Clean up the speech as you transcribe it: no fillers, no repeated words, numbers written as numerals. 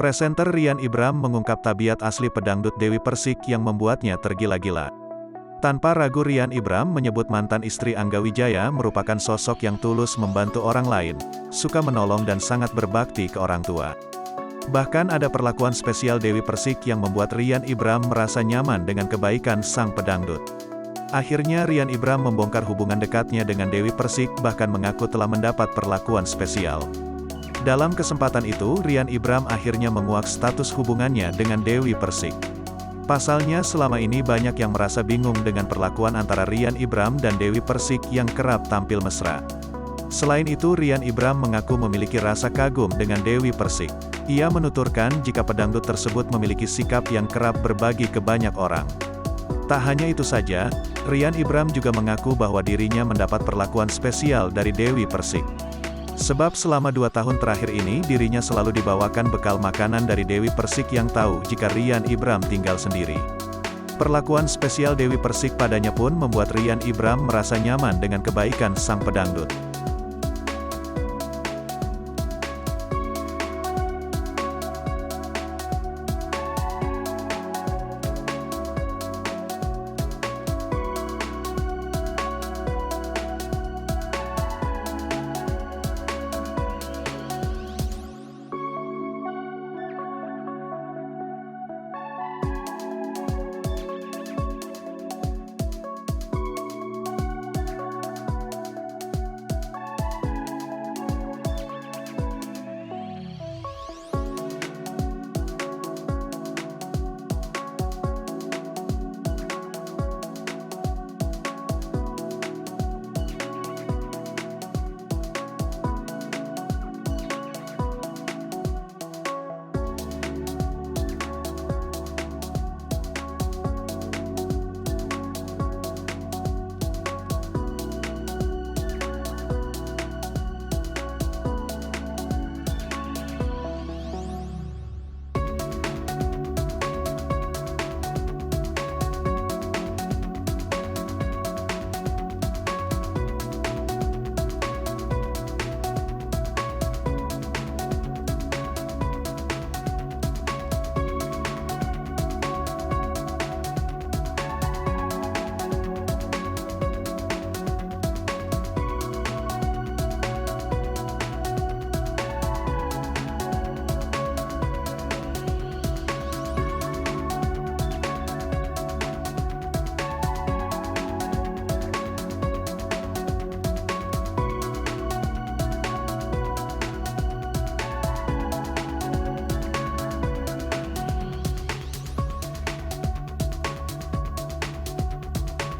Presenter Rian Ibram mengungkap tabiat asli pedangdut Dewi Persik yang membuatnya tergila-gila. Tanpa ragu Rian Ibram menyebut mantan istri Angga Wijaya merupakan sosok yang tulus membantu orang lain, suka menolong dan sangat berbakti ke orang tua. Bahkan ada perlakuan spesial Dewi Persik yang membuat Rian Ibram merasa nyaman dengan kebaikan sang pedangdut. Akhirnya Rian Ibram membongkar hubungan dekatnya dengan Dewi Persik bahkan mengaku telah mendapat perlakuan spesial. Dalam kesempatan itu Rian Ibram akhirnya menguak status hubungannya dengan Dewi Persik. Pasalnya selama ini banyak yang merasa bingung dengan perlakuan antara Rian Ibram dan Dewi Persik yang kerap tampil mesra. Selain itu Rian Ibram mengaku memiliki rasa kagum dengan Dewi Persik. Ia menuturkan jika pedangdut tersebut memiliki sikap yang kerap berbagi ke banyak orang. Tak hanya itu saja, Rian Ibram juga mengaku bahwa dirinya mendapat perlakuan spesial dari Dewi Persik. Sebab selama 2 tahun terakhir ini dirinya selalu dibawakan bekal makanan dari Dewi Persik yang tahu jika Rian Ibram tinggal sendiri. Perlakuan spesial Dewi Persik padanya pun membuat Rian Ibram merasa nyaman dengan kebaikan sang pedangdut.